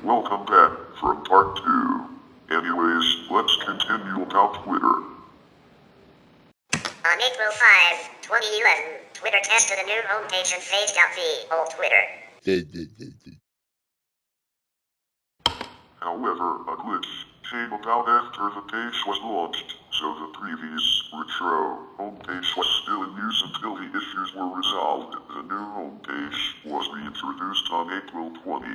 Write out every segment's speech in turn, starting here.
welcome back from part 2. Anyways, let's continue about Twitter. On April 5, 2011, Twitter tested a new homepage and phased out the old Twitter. However, a glitch came about after the page was launched, so the previous retro homepage was still in use until the issues were resolved. The new homepage was reintroduced on April 20.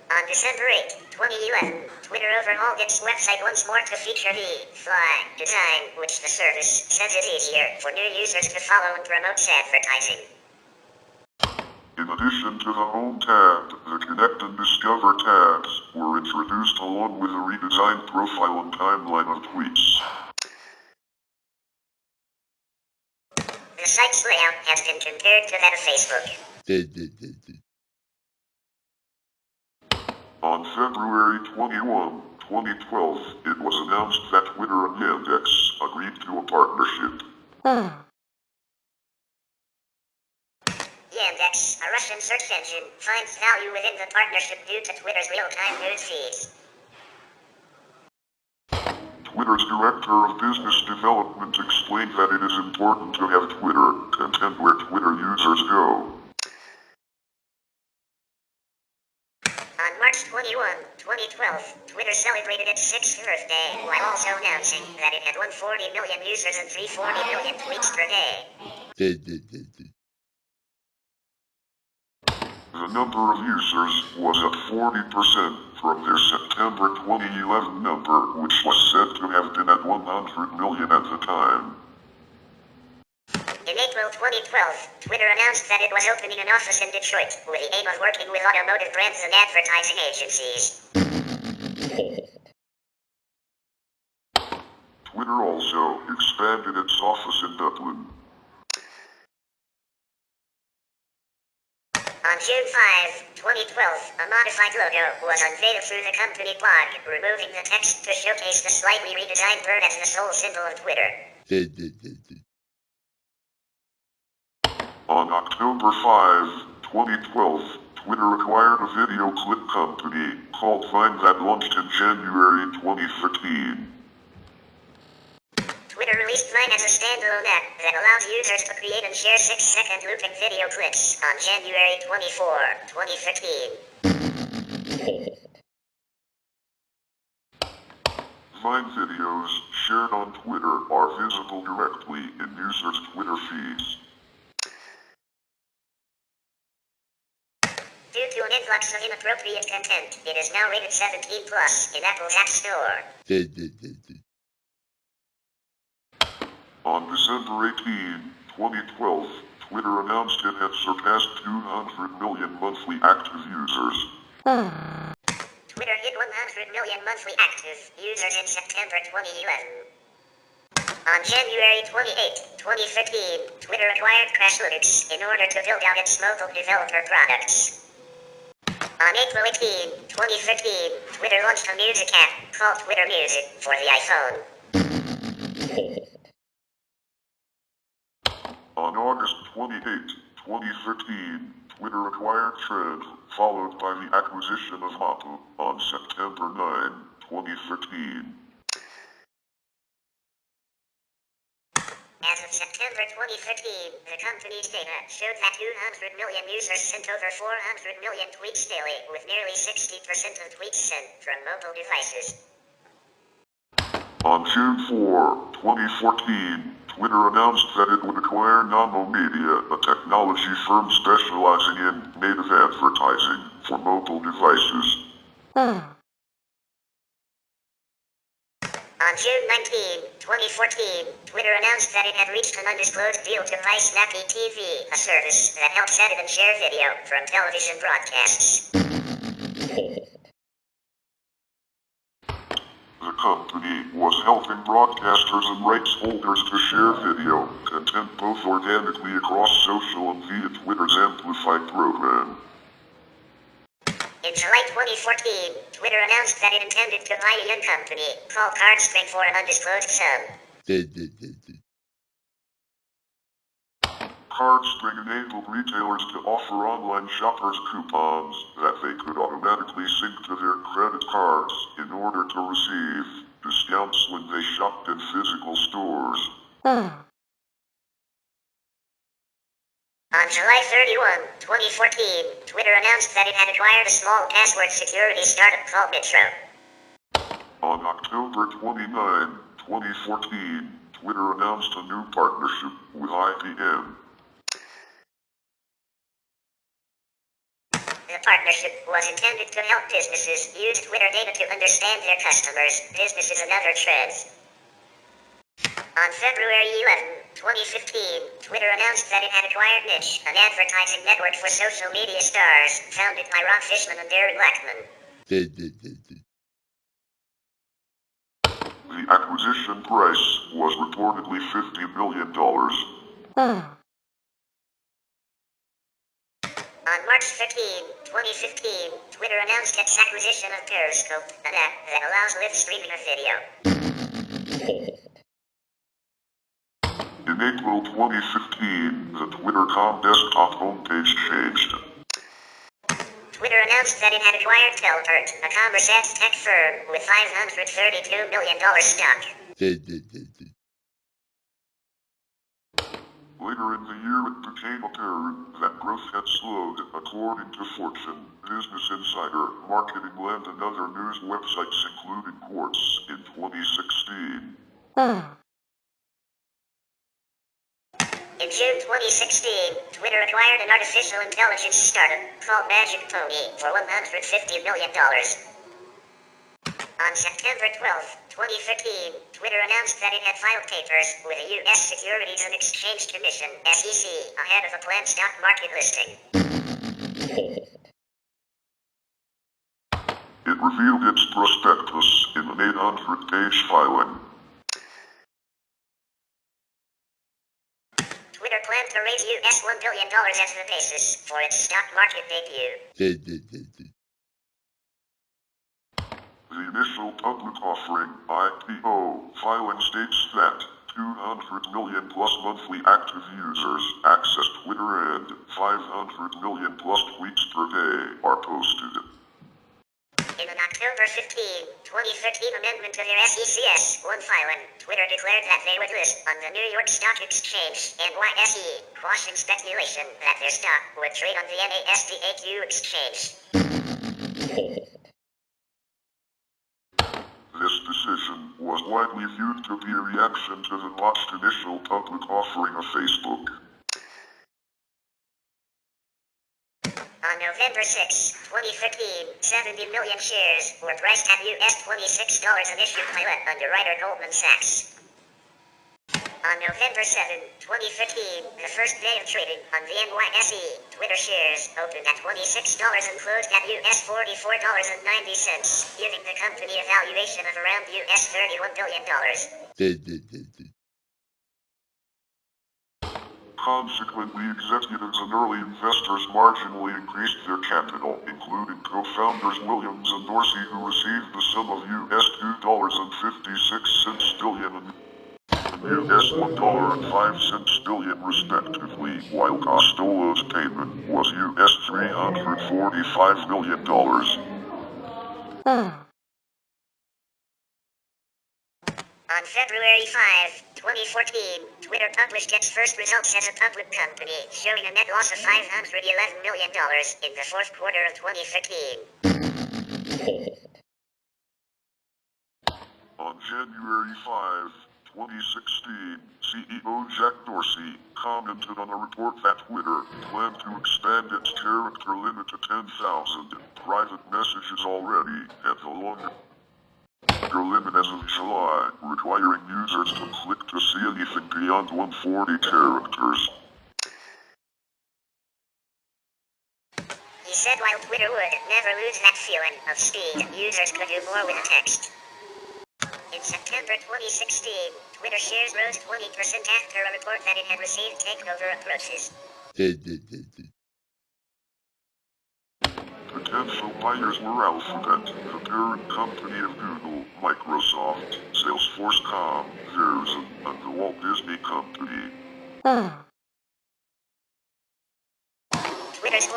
On December 8, 2011, Twitter overhauled its website once more to feature the fly design, which the service says is easier for new users to follow and promotes advertising. In addition to the Home tab, the Connect and Discover tabs were introduced along with a redesigned profile and timeline of tweets. The site's layout has been compared to that of Facebook. On February 21, 2012, it was announced that Twitter and Yandex agreed to a partnership. Yandex, a Russian search engine, finds value within the partnership due to Twitter's real-time news feeds. Twitter's Director of Business Development explained that it is important to have Twitter content where Twitter users go. On March 21, 2012, Twitter celebrated its 6th birthday, while also announcing that it had 140 million users and 340 million tweets per day. The number of users was at 40% from their September 2011 number, which was said to have been at 100 million at the time. In April 2012, Twitter announced that it was opening an office in Detroit, with the aim of working with automotive brands and advertising agencies. Twitter also expanded its office in Dublin. On June 5, 2012, a modified logo was unveiled through the company blog, removing the text to showcase the slightly redesigned bird as the sole symbol of Twitter. On October 5, 2012, Twitter acquired a video clip company called Vine that launched in January 2013. Twitter released Vine as a standalone app that allows users to create and share 6-second looping video clips on January 24, 2015. Vine videos shared on Twitter are visible directly in users' Twitter feeds. Due to an influx of inappropriate content, it is now rated 17+ in Apple's App Store. On December 18, 2012, Twitter announced it had surpassed 200 million monthly active users. Twitter hit 100 million monthly active users in September 2011. On January 28, 2015, Twitter acquired Crashlytics in order to build out its mobile developer products. On April 18, 2015, Twitter launched a music app called Twitter Music for the iPhone. On August 28, 2013, Twitter acquired Thread, followed by the acquisition of Mappa on September 9, 2013. As of September 2015, the company's data showed that 200 million users sent over 400 million tweets daily, with nearly 60% of tweets sent from mobile devices. On June 4, 2014, Twitter announced that it would acquire Nano Media, a technology firm specializing in native advertising for mobile devices. On June 19, 2014, Twitter announced that it had reached an undisclosed deal to buy Snappy TV, a service that helps edit and share video from television broadcasts. The company was helping broadcasters and rights holders to share video content both organically across social and via Twitter's Amplified program. In July 2014, Twitter announced that it intended to buy a young company called Cardstring for an undisclosed sum. CardSpring enabled retailers to offer online shoppers coupons that they could automatically sync to their credit cards in order to receive discounts when they shopped in physical stores. On July 31, 2014, Twitter announced that it had acquired a small password security startup called Metro. On October 29, 2014, Twitter announced a new partnership with IBM. The partnership was intended to help businesses use Twitter data to understand their customers, businesses, and other trends. On February 11, 2015, Twitter announced that it had acquired Niche, an advertising network for social media stars, founded by Rob Fishman and Darren Blackman. The acquisition price was reportedly $50 million. On March 13, 2015, Twitter announced its acquisition of Periscope, an app that allows live streaming of video. In April 2015, the Twitter.com desktop homepage changed. Twitter announced that it had acquired Telpert, a commerce ads tech firm with $532 million stock. Later in the year, it became apparent that growth had slowed, according to Fortune, Business Insider, Marketing Land, and other news websites, including Quartz, in 2016. In June 2016, Twitter acquired an artificial intelligence startup called Magic Pony for $150 million. On September 12, 2015, Twitter announced that it had filed papers with the U.S. Securities and Exchange Commission, SEC, ahead of a planned stock market listing. It revealed its prospectus in an 800-page filing. Twitter planned to raise US $1 billion as the basis for its stock market debut. The initial public offering, IPO, filing states that 200 million plus monthly active users access Twitter and 500 million plus tweets per day are posted. In an October 15, 2013 amendment to their SEC S-1 filing, Twitter declared that they would list on the New York Stock Exchange, NYSE, quashing speculation that their stock would trade on the NASDAQ exchange. This decision was widely viewed to be a reaction to the botched initial public offering of Facebook. On November 6, 2015, 70 million shares were priced at US $26 an issue by underwriter Goldman Sachs. On November 7, 2015, the first day of trading on the NYSE, Twitter shares opened at $26 and closed at US $44.90, giving the company a valuation of around US $31 billion. Consequently, executives and early investors marginally increased their capital, including co-founders Williams and Dorsey, who received the sum of US $2.56 billion and US $1.05 billion respectively, while Costello's payment was US $345 million. On February 5, 2014, Twitter published its first results as a public company, showing a net loss of $511 million in the fourth quarter of 2015. On January 5, 2016, CEO Jack Dorsey commented on a report that Twitter planned to expand its character limit to 10,000 private messages already at the longer limit as of July, requiring users to click to see anything beyond 140 characters. He said while Twitter would never lose that feeling of speed, users could do more with text. In September 2016, Twitter shares rose 20% after a report that it had received takeover approaches. Potential buyers were Alphabet, the parent company of Google, Microsoft, Salesforce.com, Verizon, and the Walt Disney Company.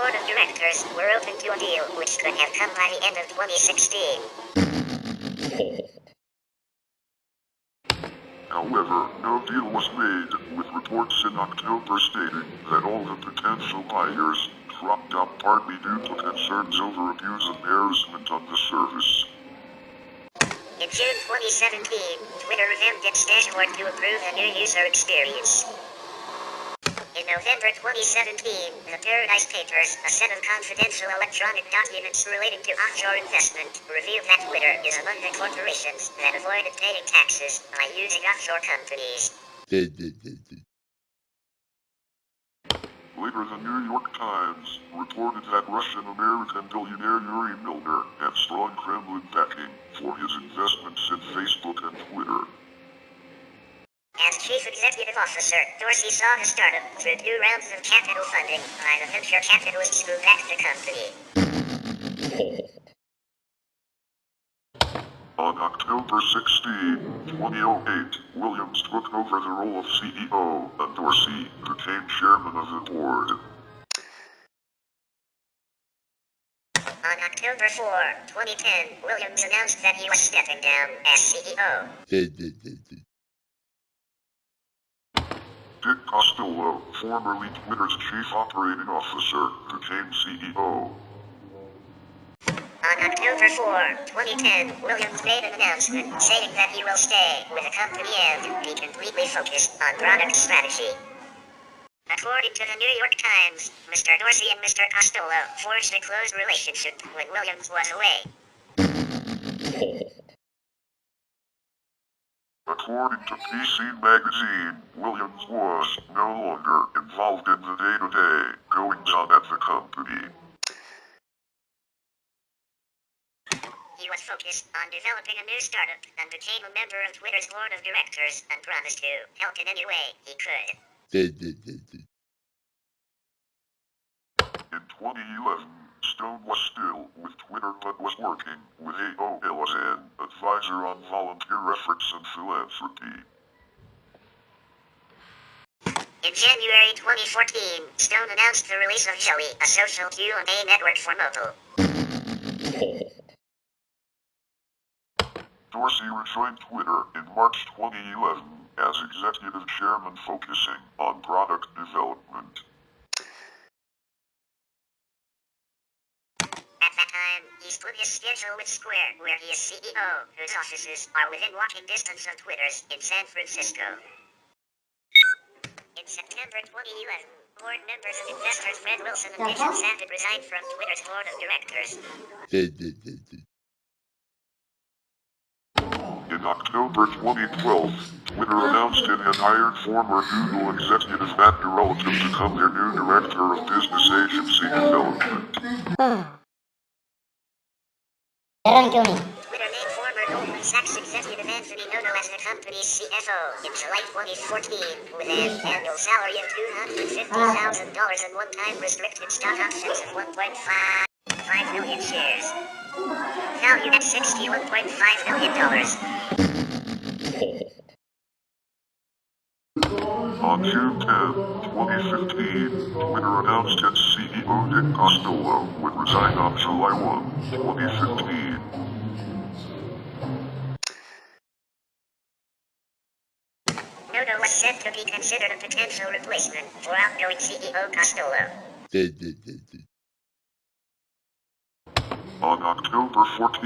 board of directors were open to a deal which could have come by the end of 2016. However, no deal was made, with reports in October stating that all the potential buyers dropped out partly due to concerns over abuse and harassment on the service. In June 2017, Twitter revamped its dashboard to improve the new user experience. In November 2017, the Paradise Papers, a set of confidential electronic documents relating to offshore investment, revealed that Twitter is among the corporations that avoided paying taxes by using offshore companies. Later, the New York Times reported that Russian-American billionaire Yuri Milner had strong Kremlin backing for his investments in Facebook and Twitter. As Chief Executive Officer, Dorsey saw the startup through 2 rounds of capital funding by the venture capitalists who backed the company. On October 16, 2008, Williams took over the role of CEO, and Dorsey became chairman of the board. On October 4, 2010, Williams announced that he was stepping down as CEO. Dick Costolo, formerly Twitter's chief operating officer, became CEO. On October 4, 2010, Williams made an announcement saying that he will stay with the company and be completely focused on product strategy. According to the New York Times, Mr. Dorsey and Mr. Costolo forged a close relationship when Williams was away. According to PC Magazine, Williams was no longer involved in the day-to-day goings-on at the company. He was focused on developing a new startup and became a member of Twitter's board of directors and promised to help in any way he could. In 2011, Stone was still with Twitter but was working with AOL as an advisor on volunteer efforts and philanthropy. In January 2014, Stone announced the release of Joey, a social Q&A network for mobile. Dorsey rejoined Twitter in March 2011 as executive chairman focusing on product development. At that time, he split his schedule with Square, where he is CEO, whose offices are within walking distance of Twitter's in San Francisco. In September 2011, board members and investors Fred Wilson and Mitchell Savage resigned from Twitter's board of directors. In October 2012, Twitter announced it had hired former Google executive Matt Durrell to become their new director of business agency development. Twitter named former Goldman Sachs executive Anthony Noto as the company's CFO in July 2014, with an annual salary of $250,000 and one-time restricted stock options of 1.5 million shares. Valued at $61.5 million. On June 10, 2015, Twitter announced its CEO Dick Costolo would resign on July 1, 2015. Noto was said to be considered a potential replacement for outgoing CEO Costolo. On October 14,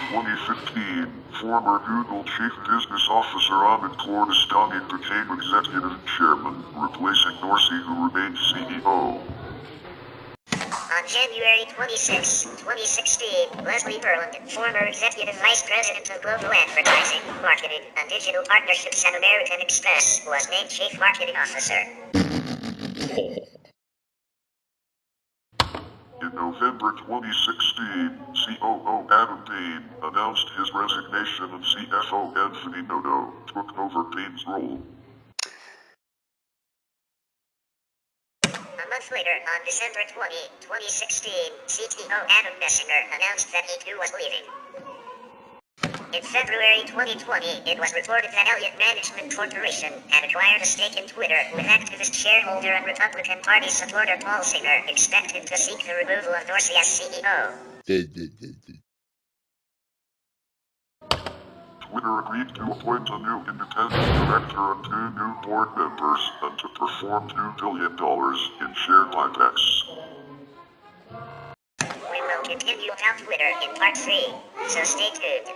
2015, former Google Chief Business Officer Amit Kordestani became executive chairman, replacing Dorsey, who remained CEO. On January 26, 2016, Leslie Berland, former executive vice president of global advertising, marketing, and digital partnerships at American Express, was named chief marketing officer. In November 2016, COO Adam Payne announced his resignation and CFO Anthony Noto took over Payne's role. A month later, on December 20, 2016, CTO Adam Messinger announced that he too was leaving. In February 2020, it was reported that Elliott Management Corporation had acquired a stake in Twitter, with activist shareholder and Republican Party supporter Paul Singer expected to seek the removal of Dorsey as CEO. Twitter agreed to appoint a new independent director and 2 new board members and to perform $2 billion in share buybacks. We will continue about Twitter in part 3, so stay tuned.